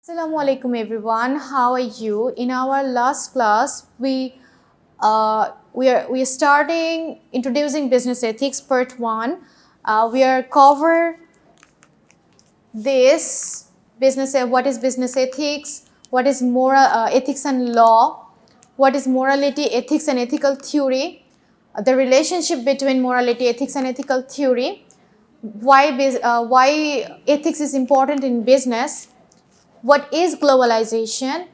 Assalamu alaikum everyone. How are you? In our last class, we are starting introducing business ethics part 1. We are cover this business what is business ethics, what is moral ethics and law, what is morality, ethics and ethical theory, the relationship between morality, ethics and ethical theory, why ethics is important in business, what is globalization,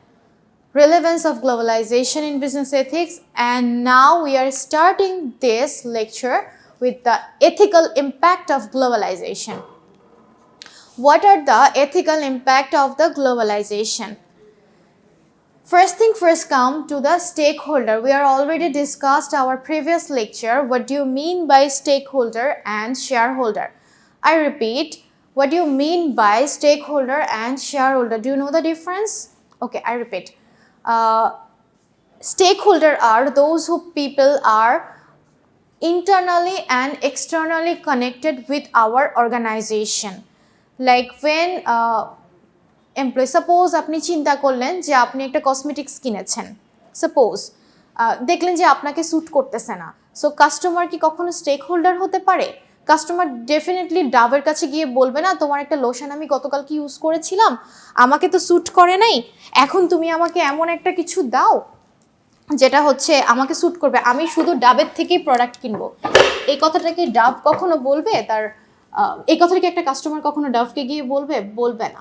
relevance of globalization in business ethics, and now we are starting this lecture with the ethical impact of globalization. What are the ethical impact of the globalization? First thing first, come to the stakeholder. We are already discussed our previous lecture. What do you mean by stakeholder and shareholder? I repeat, what do you mean by stakeholder and shareholder? Do you know the difference? Okay, I repeat. Stakeholder are those who people are internally and externally connected with our organization. Like when employee suppose আপনি চিন্তা করলেন যে আপনি একটা cosmetics কিনেছেন, suppose দেখলেন যে আপনাকে স্যুট করতেছে না, সো কাস্টমার কি কখনো স্টেক হোল্ডার হতে পারে? কাস্টমার ডেফিনেটলি ডাবের কাছে গিয়ে বলবে না তোমার একটা লোশন আমি গতকালকে ইউজ করেছিলাম, আমাকে তো স্যুট করে নাই, এখন তুমি আমাকে এমন একটা কিছু দাও যেটা হচ্ছে আমাকে স্যুট করবে, আমি শুধু ডাবের থেকেই প্রোডাক্ট কিনবো। এই কথাটা কি ডাব কখনো বলবে? তার এই কথাটা কি একটা কাস্টমার কখনো ডাবকে গিয়ে বলবে না।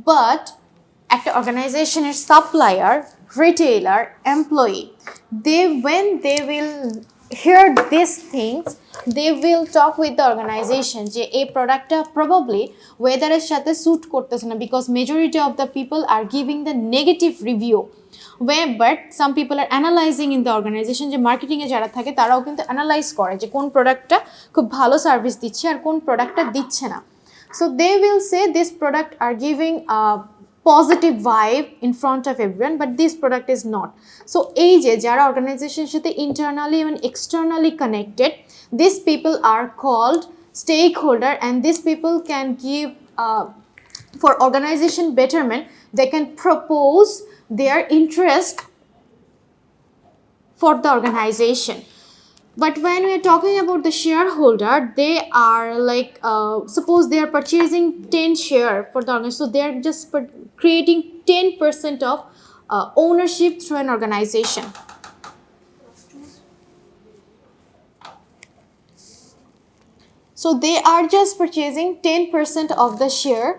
বাট একটা অর্গানাইজেশনের supplier, retailer, employee, when they will hear these things, they will talk with the organization যে এই প্রোডাক্টটা প্রবাবলি ওয়েদারের সাথে স্যুট করতেছে না, because majority of the people are giving the negative review. But some people are analysing in the organisation, যে মার্কেটিংয়ে যারা থাকে তারাও কিন্তু অ্যানালাইজ করে যে কোন প্রোডাক্টটা খুব ভালো সার্ভিস দিচ্ছে আর কোন প্রোডাক্টটা দিচ্ছে না। So they will say this product are giving positive vibe in front of everyone, but this product is not. So এই যে যারা অর্গানাইজেশনের সাথে internally and externally connected, these people are called stakeholder, and these people can give for organization betterment, they can propose their interest for the organization. But when we are talking about the shareholder, they are like suppose they are purchasing 10 share for the organization, so they are just creating 10% of ownership through an organization. So they are just purchasing 10% of the share,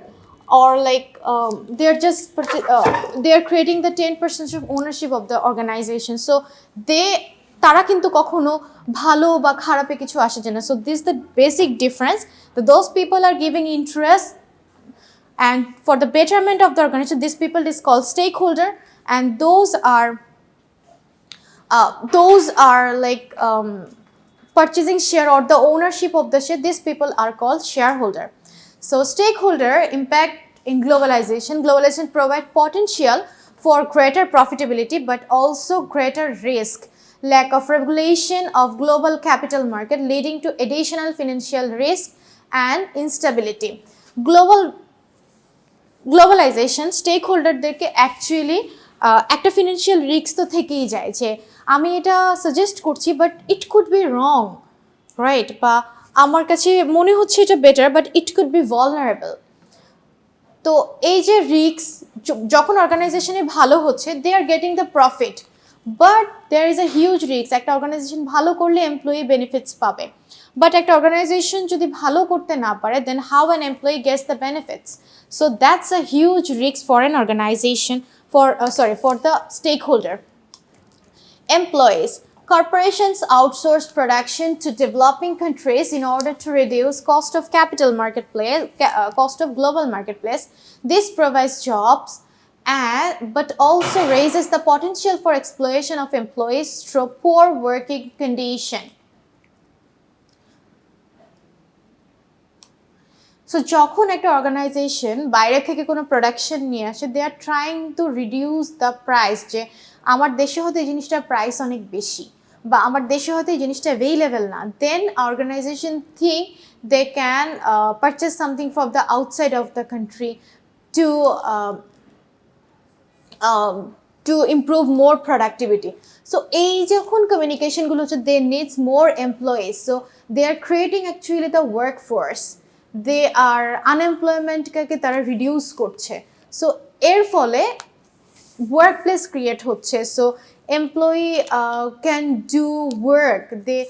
or like they are creating the 10% of ownership of the organization. So তারা কিন্তু কখনো ভালো বা খারাপে কিছু আসে না। So this is the basic difference, that those people are giving interest and for the betterment of the organization, these people is called stakeholder, and those are like purchasing share or the ownership of the share, these people are called shareholder. So stakeholder impact in globalization. Globalization provide potential for greater profitability but also greater risk. Lack of regulation of global capital market leading to additional financial risk and instability. Globalization স্টেকহোল্ডারদেরকে actually একটা financial risk তো থেকেই যায়, যে আমি এটা suggest করছি but it could be wrong, right, বা আমার কাছে মনে হচ্ছে এটা better but it could be vulnerable. তো এই যে রিস্ক, যখন অর্গানাইজেশনে ভালো হচ্ছে they are getting the profit, but there is a huge risk. একটা অর্গানাইজেশন ভালো করলে এমপ্লয়ি বেনিফিটস পাবে, বাট একটা অর্গানাইজেশন যদি ভালো করতে না পারে দেন how an employee Gates the benefits. So that's a huge risk for an organization, for the stakeholder. Employees. Corporations outsource production to developing countries in order to reduce cost of cost of global marketplace. This provides jobs but also raises the potential for exploitation of employees through poor working condition. So যখন একটা organization বাইরে থেকে কোনো production নিয়ে আসে, they are trying to reduce the price, যে আমার দেশে হয়তো এই জিনিসটার প্রাইস অনেক বেশি বা আমার দেশে হয়তো এই জিনিসটা অ্যাভেলেবেল না, then organization think they can purchase something from the outside of the country to to improve more productivity. So এই যখন communication গুলো হচ্ছে they needs more employees, so they are creating actually the workforce, they are unemployment কে তারা reduce করছে, so এর ফলে workplace create হচ্ছে, so employee can do work, they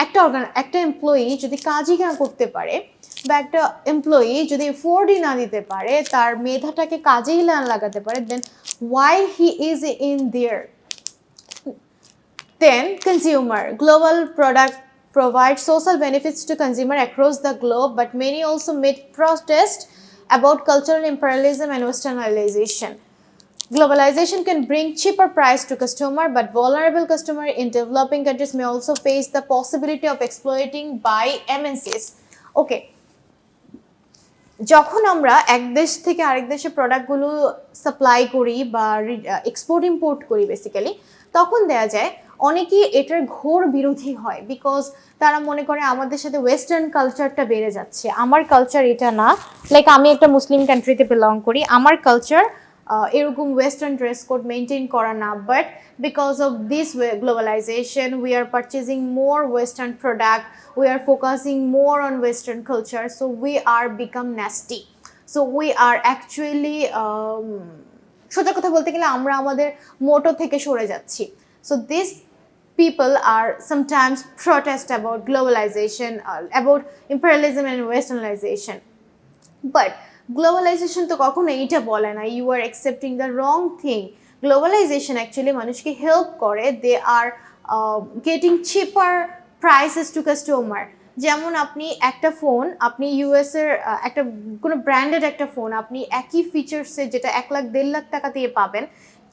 একটা এমপ্লয়ি যদি কাজই না করতে পারে বা একটা এমপ্লয়ি যদি এফোর্টই না দিতে পারে, তার মেধাটাকে কাজেই না লাগাতে পারে, দেন why he is in there. Then consumer global product provides social benefits to consumer across the globe, but many also made protest about cultural imperialism and westernization. Globalization can bring cheaper price to customer, but vulnerable customer in developing countries may also face the possibility of exploiting by MNCs. Okay, যখন আমরা এক দেশ থেকে আরেক দেশে প্রোডাক্টগুলো supply করি বা এক্সপোর্ট ইম্পোর্ট করি বেসিক্যালি, তখন দেখা যায় অনেকেই এটার ঘোর বিরোধী হয়, বিকজ তারা মনে করে আমাদের সাথে ওয়েস্টার্ন কালচারটা বেড়ে যাচ্ছে, আমার কালচার এটা না, লাইক আমি একটা মুসলিম কান্ট্রিতে বিলং করি, আমার কালচার এরকম ওয়েস্টার্ন ড্রেস কোড মেনটেন করা না, but because of this globalisation we are purchasing more western product, we are focusing more on Western culture, so we are become nasty, so we are actually সোজা কথা বলতে গেলে আমরা আমাদের মোটো থেকে সরে যাচ্ছি. So these people are sometimes protest about globalization, about imperialism and westernization, but globalization তো কখনো এইটা বলে না you are accepting the wrong thing. Globalization actually মানুষকে হেল্প করে, they are getting cheaper prices to customer. যেমন আপনি একটা ফোন, আপনি ইউএস এর একটা কোনো ব্র্যান্ডেড একটা ফোন আপনি একই ফিচার্সে যেটা 1 লাখ 1.5 লাখ টাকা দিয়ে পাবেন,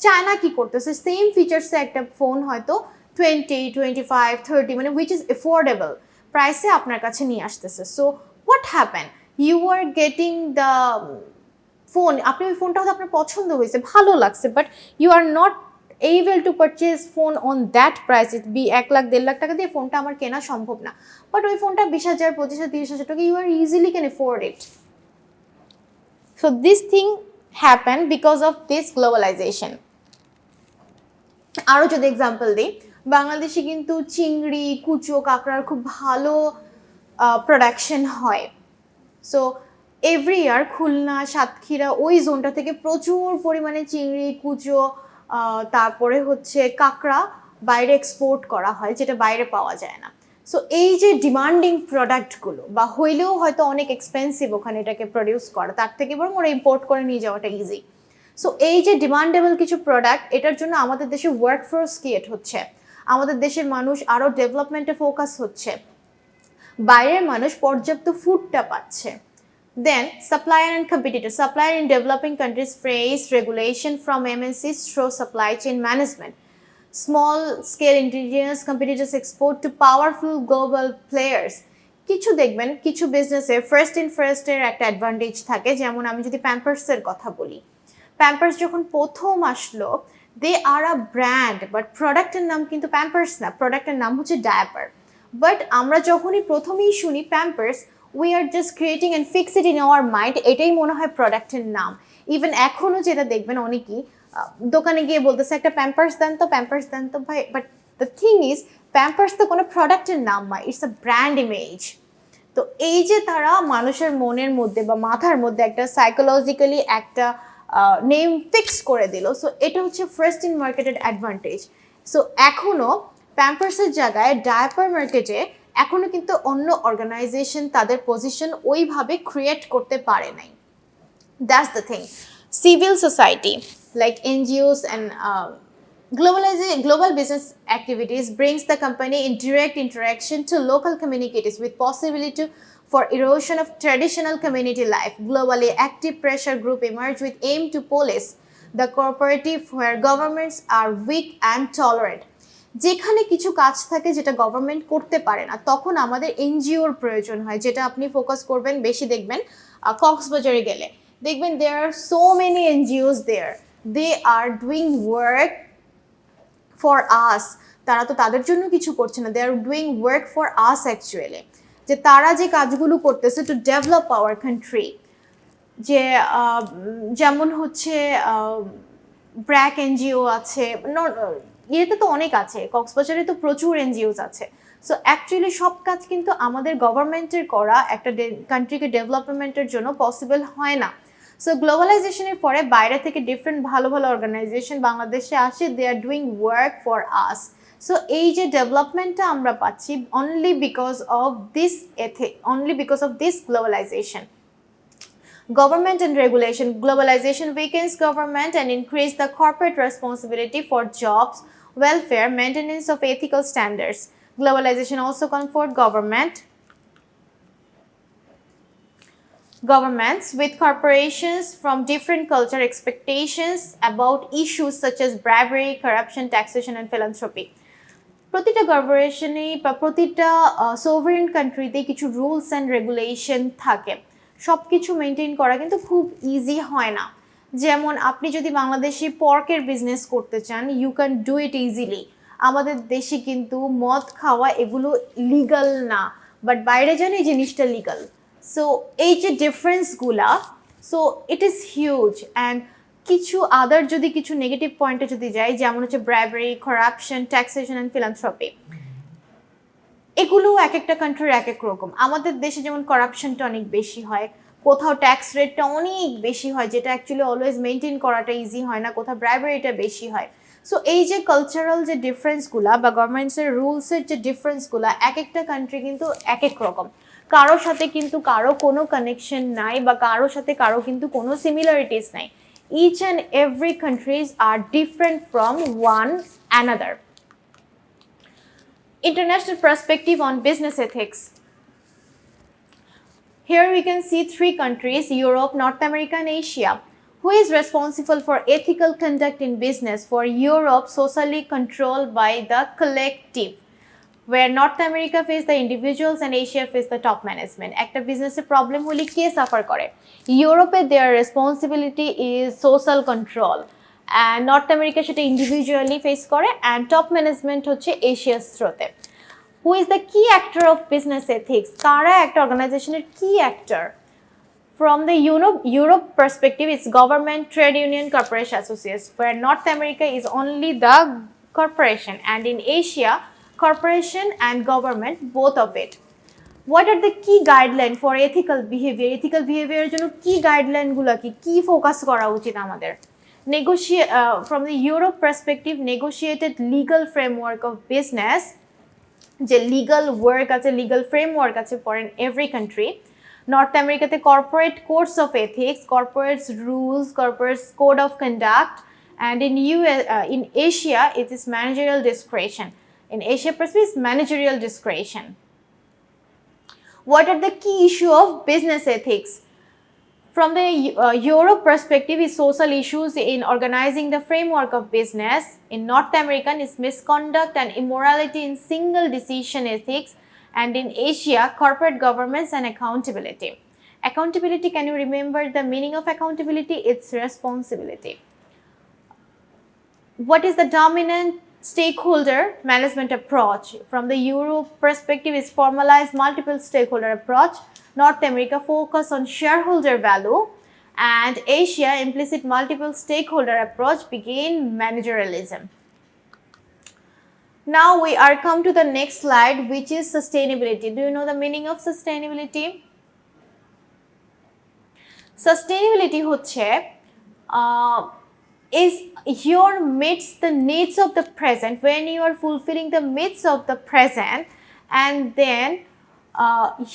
চায়না কি করতেছে সেম ফিচার্সে একটা ফোন হয়তো 20, 25, 30 মানে উইচ ইজ এফোর্ডেবল প্রাইসে আপনার কাছে নিয়ে আসতেছে. So what happen, you are getting the phone, আপনি ওই ফোনটা হয়তো আপনার পছন্দ হয়েছে, ভালো লাগছে, but you are not able to purchase phone on that price. it be 1 lakh 1.5 lakh টাকা দিয়ে ফোনটা আমার কেনা সম্ভব না, বাট ওই ফোনটা 20,000, 25,000, 30,000 টাকা you are easily can afford it. So this thing happened because of this globalization. আরো যদি এক্সাম্পল দিই, বাংলাদেশে কিন্তু চিংড়ি, কুচো, কাঁকড়ার খুব ভালো প্রোডাকশন হয়. So every year Khulna, Satkhira ওই জোনটা থেকে প্রচুর পরিমাণে চিংড়ি, কুচো, তারপরে হচ্ছে কাঁকড়া বাইরে এক্সপোর্ট করা হয়, যেটা বাইরে পাওয়া যায় না. সো এই যে ডিমান্ডিং প্রোডাক্টগুলো বা হইলেও হয়তো অনেক এক্সপেন্সিভ ওখানে এটাকে প্রডিউস করা, তার থেকে বরং ওরা ইম্পোর্ট করে নিয়ে যাওয়াটা ইজি. সো এই যে ডিমান্ডেবল কিছু প্রোডাক্ট, এটার জন্য আমাদের দেশে ওয়ার্কফোর্স ক্রিয়েট হচ্ছে, আমাদের দেশের মানুষ আরও ডেভেলপমেন্টে ফোকাস হচ্ছে, বাইরের মানুষ পর্যাপ্ত ফুডটা পাচ্ছে. Then, supplier and competitor. Supplier in developing countries face regulation from MNCs through supply chain management. Small-scale indigenous competitors export to powerful global players. কিছু দেখবেন, কিছু বিজনেসে ফার্স্ট ইন ফার্স্টের একটা অ্যাডভান্টেজ থাকে, যেমন আমি যদি প্যাম্পার্সের কথা বলি, প্যাম্পার্স যখন প্রথম আসলো, দে আর আ ব্র্যান্ড, বাট প্রোডাক্টের নাম কিন্তু প্যাম্পার্স না, প্রোডাক্টের নাম হচ্ছে ডায়াপার. বাট আমরা যখনই প্রথমেই শুনি Pampers, we are just creating and fix it in our mind, এটাই মনে হয় প্রোডাক্টের নাম. ইভেন এখনও যেটা দেখবেন অনেকেই দোকানে গিয়ে বলতেছে একটা প্যাম্পার্স দেন তো, প্যাম্পার্স দেন তো ভাই, but the thing is Pampers তো কোনো প্রোডাক্টের নাম নয়, ইটস আ ব্র্যান্ড ইমেজ. তো এই যে তারা মানুষের মনের মধ্যে বা মাথার মধ্যে একটা সাইকোলজিক্যালি একটা নেম ফিক্স করে দিল, সো এটা হচ্ছে first in marketed advantage. So এখনও প্যাম্পার্সের জায়গায় ডায়াপার মার্কেটে এখনো কিন্তু অন্য অর্গানাইজেশন তাদের পজিশন ওইভাবে ক্রিয়েট করতে পারে নাই. That's the thing. Civil society like NGOs and global business activities brings the company in direct interaction to local communities with possibility for erosion of traditional community life. Globally active pressure group emerge with aim to police the cooperative where governments are weak and tolerant. যেখানে কিছু কাজ থাকে যেটা government করতে পারে না, তখন আমাদের এনজিওর প্রয়োজন হয়, যেটা আপনি ফোকাস করবেন বেশি দেখবেন কক্সবাজারে গেলে দেখবেন there are so many NGOs there, they are doing work for us. তারা তো তাদের জন্য কিছু করছে না, they are doing work for us actually, যে তারা যে কাজগুলো করতেছে to develop our country. যে যেমন হচ্ছে ব্র্যাক এনজিও আছে, ইয়েতে তো অনেক আছে, কক্সবাজারে তো প্রচুর এনজিওস আছে। সো অ্যাকচুয়ালি সব কাজ কিন্তু আমাদের গভর্নমেন্টের করা একটা কান্ট্রিকে ডেভেলপমেন্টের জন্য পসিবল হয় না। সো গ্লোবালাইজেশনের পরে বাইরে থেকে ডিফারেন্ট ভালো ভালো অর্গানাইজেশন বাংলাদেশে আসে, they are doing work for us. So এই যে ডেভেলপমেন্টটা আমরা পাচ্ছি only because of this only because of this globalization. Government and regulation. Globalization weakens government and increase the corporate responsibility for jobs, welfare, maintenance of ethical standards. Globalization also comfort governments with corporations from different culture expectations about issues such as bribery, corruption, taxation, and philanthropy. প্রতিটা কর্পোরেশনে বা প্রতিটা sovereign কান্ট্রিতে কিছু rules and regulation থাকে। সব কিছু maintain করা কিন্তু খুব ইজি হয় না। যেমন আপনি যদি বাংলাদেশে পর্কের বিজনেস করতে চান, you can do it easily. আমাদের দেশে কিন্তু মদ খাওয়া এগুলো লিগাল না, বাট বাইরে জানি এই জিনিসটা লিগাল। সো এই যে ডিফারেন্সগুলা, so it is huge. And কিছু আদার যদি কিছু নেগেটিভ পয়েন্টে যদি যাই, যেমন হচ্ছে ব্রাইবারি, করাপশন, ট্যাক্সেশন অ্যান্ড ফিলান্থ্রপি, এগুলো এক একটা কান্ট্রির এক এক রকম। আমাদের দেশে যেমন করাপশনটা অনেক বেশি হয়, কোথাও ট্যাক্স রেটটা অনেক বেশি হয় যেটা অ্যাকচুয়ালি অলওয়েজ মেনটেন করাটা ইজি হয় না, কোথাও ব্রাইবারিটা বেশি হয়। সো এই যে কালচারাল যে ডিফারেন্সগুলা বা গভর্নমেন্টসের রুলসের যে ডিফারেন্সগুলা, এক একটা কান্ট্রি কিন্তু এক এক রকম। কারোর সাথে কিন্তু কারো কোনো কানেকশন নাই বা কারোর সাথে কারো কিন্তু কোনো সিমিলারিটিস নাই। Each and every countries are different from one another. International perspective on business ethics. Here we can see three countries: Europe, North America, and Asia. Who is responsible for ethical conduct in business? For Europe, socially controlled by the collective, where North America face the individuals and Asia face the top management. একটা বিজনেসের problem হলে কে suffer করে? ইউরোপে their responsibility is social control, and north America সেটা individually face করে, and top management হচ্ছে এশিয়ার স্রোতে। হু ইজ দ্য কি অ্যাক্টর অফ বিজনেস এথিক্স? কারা একটা অর্গানাইজেশনের কি actor? From the Europe perspective, it's government, trade union, corporation, associates, where North America is only the corporation, and in Asia, corporation and government, both of it. What are the key guidelines for ethical behavior? Ethical behavior এর জন্য কি guideline গুলো কি focus করা উচিত আমাদের? From the Europe perspective, negotiated legal framework of business, যে legal work আছে, লিগাল ফ্রেমওয়ার্ক আছে ফর এভরি কান্ট্রি। নর্থ আমেরিকাতে corporate codes of ethics, corporates rules, corporates code of conduct, and in Asia it is managerial discretion. In Asia Pacific, managerial discretion. What are the key issue of business ethics? From the Europe perspective, is social issues in organizing the framework of business. In North American, is misconduct and immorality in single decision ethics. And in Asia, corporate governance and accountability. Accountability, can you remember the meaning of accountability? It's responsibility. What is the dominant stakeholder management approach? From the Europe perspective, is formalized multiple stakeholder approach. North America focus on shareholder value, and Asia implicit multiple stakeholder approach begin managerialism. Now we are come to the next slide, which is sustainability. Do you know the meaning of sustainability? Sustainability হচ্ছে is your meets the needs of the present, when you are fulfilling the needs of the present, and then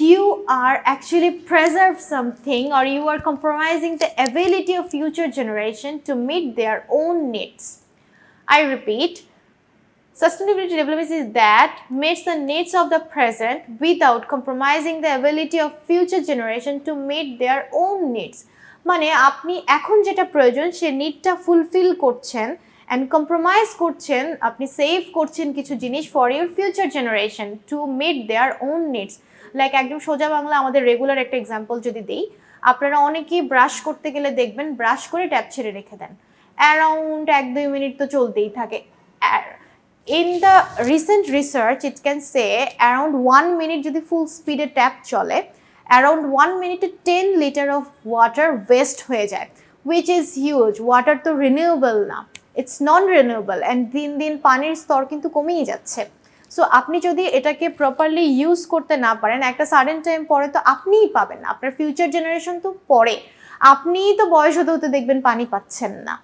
you are actually preserve something, or you are compromising the ability of future generation to meet their own needs. I repeat, sustainability development is that meets the needs of the present without compromising the ability of future generation to meet their own needs. মানে আপনি এখন যেটা প্রয়োজন সে নিডটা fulfil করছেন, and compromise করছেন, আপনি সেভ করছেন কিছু জিনিস for your future generation to meet their own needs. Like একদম সোজা বাংলা আমাদের রেগুলার একটা এক্সাম্পল যদি দিই, আপনারা অনেকেই ব্রাশ করতে গেলে দেখবেন ব্রাশ করে ট্যাপ ছেড়ে রেখে দেন, অ্যারাউন্ড 1-2 মিনিট তো চলতেই থাকে। In the recent research, it can say around 1 minute যদি ফুল স্পিডে ট্যাপ চলে, অ্যারাউন্ড 1 মিনিটে 10 লিটার অফ ওয়াটার ওয়েস্ট হয়ে যায়, উইচ ইজ হিউজ। ওয়াটার তো রিনিউয়েবল না, ইটস নন রিনিউয়েবল, অ্যান্ড দিন দিন পানির স্তর কিন্তু কমেই যাচ্ছে। সো আপনি যদি এটাকে প্রপারলি ইউজ করতে না পারেন, একটা সাডেন টাইম পরে তো আপনিই পাবেন না, আপনার ফিউচার জেনারেশন তো পরে, আপনিই তো বয়স হতে হতে দেখবেন পানি পাচ্ছেন না।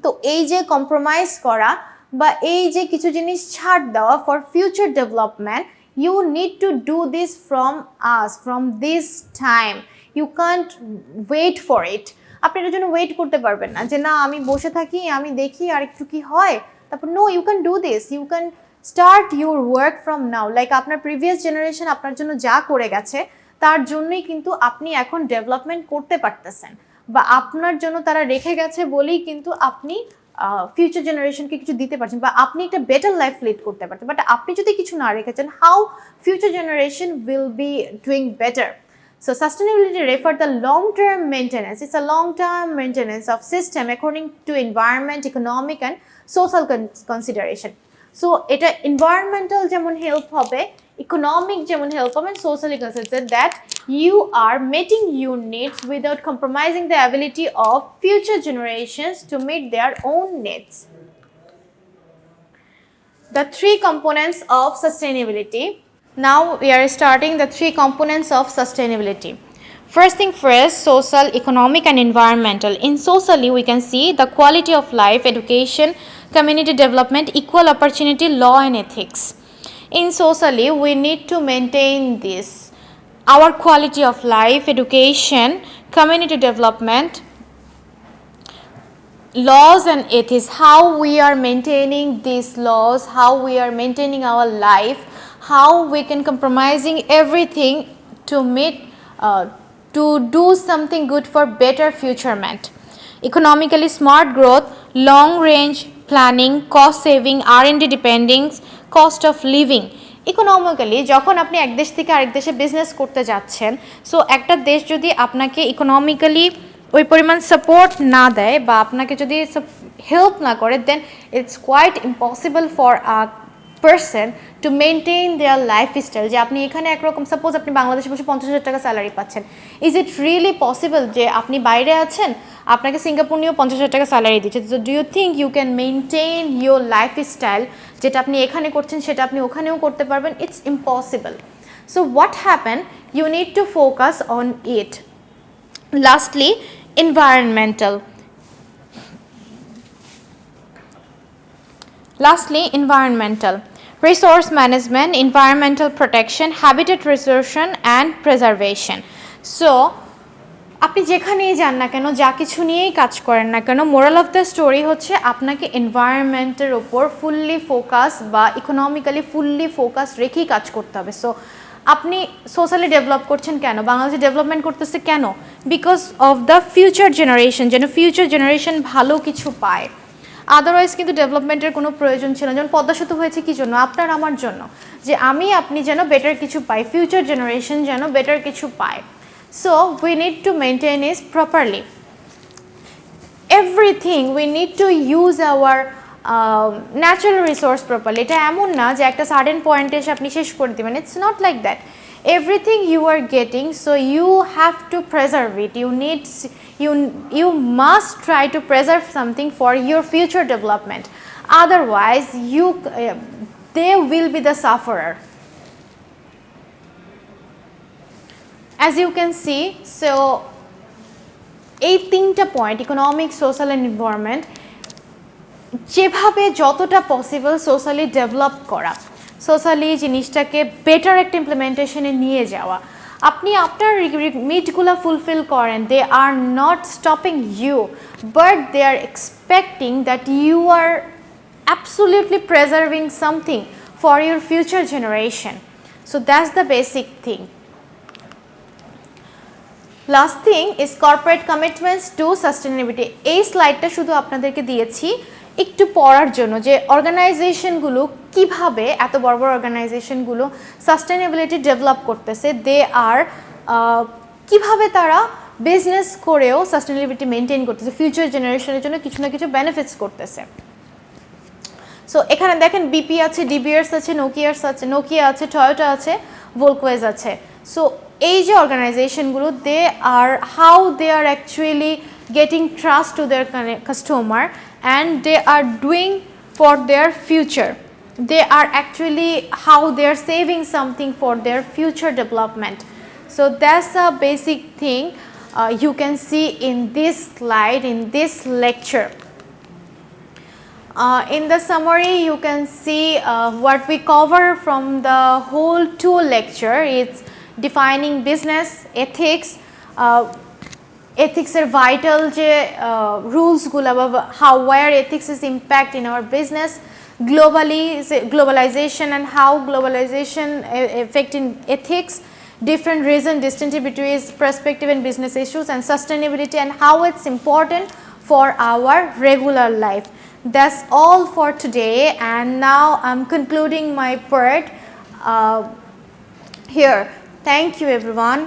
তো এই যে কম্প্রোমাইজ করা বা এই যে কিছু জিনিস ছাড় দেওয়া for future development, you need to do this from us, from this time. You can't wait for it. আপনি এটার জন্য ওয়েট করতে পারবেন না যে না আমি বসে থাকি, আমি দেখি আর একটু কি হয় তারপর। No, you can do this, you can start your work from now. Like আপনার প্রিভিয়াস জেনারেশন আপনার জন্য যা করে গেছে তার জন্যই কিন্তু আপনি এখন ডেভেলপমেন্ট করতে পারতেছেন, বা আপনার জন্য তারা রেখে গেছে বলেই কিন্তু আপনি ফিউচার জেনারেশনকে কিছু দিতে পারছেন, বা আপনি একটা বেটার লাইফ লিড করতে পারছেন। বাট আপনি যদি কিছু না রেখেছেন, how future generation will be doing better? So sustainability refer the long-term maintenance. It's a long-term maintenance of system according to environment, economic and social consideration. So এটা environmental যেমন help হবে, economic যেমন help হবে, and socially considered that you are meeting your needs without compromising the ability of future generations to meet their own needs. The three components of sustainability. Now we are starting the three components of sustainability. First thing first, social, economic and environmental. In socially we can see the quality of life, education, community development, equal opportunity, law and ethics. In socially we need to maintain this, our quality of life, education, community development, laws and ethics, how we are maintaining these laws, how we are maintaining our life, how we can compromising everything to meet to do something good for better futurement. Economically smart growth, long range planning, cost saving, R&D dependence, cost of living. Economically যখন আপনি এক দেশ থেকে আরেক দেশে business করতে যাচ্ছেন, so একটা দেশ যদি আপনাকে ইকোনমিক্যালি ওই পরিমাণ সাপোর্ট না দেয় বা আপনাকে যদি হেল্প না করে, then it's quite impossible for a person to maintain their lifestyle. যে আপনি এখানে একরকম, সাপোজ আপনি বাংলাদেশে বসে 50,000 টাকা স্যালারি পাচ্ছেন, ইজ ইট রিয়েলি পসিবল যে আপনি বাইরে আছেন, আপনাকে সিঙ্গাপুর নিয়েও 50,000 টাকা স্যালারি দিচ্ছে, তো do you think you can maintain your lifestyle যেটা আপনি এখানে করছেন সেটা আপনি ওখানেও করতে পারবেন? It's impossible. So what happen, you need to focus on it. Lastly, environmental. Resource management, environmental protection, habitat restoration and preservation. So আপনি যেখানেই যান না কেন, যা কিছু নিয়েই কাজ করেন না কেন, মোরাল অফ দ্য স্টোরি হচ্ছে আপনাকে এনভায়রনমেন্টের ওপর ফুললি ফোকাস বা ইকোনমিক্যালি ফুললি ফোকাস রেখেই কাজ করতে হবে। সো আপনি সোশ্যালি ডেভেলপ করছেন কেন, বাংলাদেশে ডেভেলপমেন্ট করতেছে কেন? Because of the future generation, যেন ফিউচার জেনারেশন ভালো কিছু পায়। আদারওয়াইজ কিন্তু ডেভেলপমেন্টের কোনো প্রয়োজন ছিল না। যেমন পদ্মা সেতু হয়েছে কি জন্য? আপনার আমার জন্য, যে আপনি যেন বেটার কিছু পাই, ফিউচার জেনারেশন যেন বেটার কিছু পায়। So we need to maintain it properly. Everything we need to use hour natural resource properly. এটা এমন না যে একটা সাডেন পয়েন্টে এসে আপনি শেষ করে দেবেন, it's not like that. Everything you are getting, so you have to preserve it. You must try to preserve something for your future development. Otherwise, they will be the sufferer. As you can see, so এই তিনটা point, economic, social and environment, যেভাবে যতটা possible socially develop করা, socially জিনিসটাকে better একটা ইমপ্লিমেন্টেশনে নিয়ে যাওয়া। আপনি আপনার নিডগুলো ফুলফিল করেন, they are not stopping you, but they are expecting that you are absolutely preserving something for your future generation. So that's the basic thing. Last thing is corporate commitments to sustainability. এই স্লাইডটা শুধু আপনাদেরকে দিয়েছি একটু পড়ার জন্য, যে অর্গানাইজেশনগুলো কিভাবে, এত বড় বড় অর্গানাইজেশনগুলো সাস্টেনেবিলিটি ডেভেলপ করতেছে, দে আর কিভাবে তারা বিজনেস করেও সাস্টেনেবিলিটি মেনটেন করতেছে, ফিউচার জেনারেশনের জন্য কিছু না কিছু বেনিফিটস করতেছে। সো এখানে দেখেন বিপি আছে, ডিবিআরস আছে, নোকিয়া আছে, টয়োটা আছে, ভোলকোয়েজ আছে। সো এই যে অর্গানাইজেশনগুলো how they are actually getting trust to their customer and they are doing for their future. They are actually how they are saving something for their future development. So that's a basic thing you can see in this slide, in this lecture. In the summary, you can see what we cover from the whole 2 lecture. It's defining business, ethics, ethics are vital je rules gula how where ethics is impact in our business, globalization and how globalization affecting ethics, different reason distinctive between perspective and business issues, and sustainability and how it's important for our regular life. That's all for today, and now I'm concluding my part here. Thank you everyone.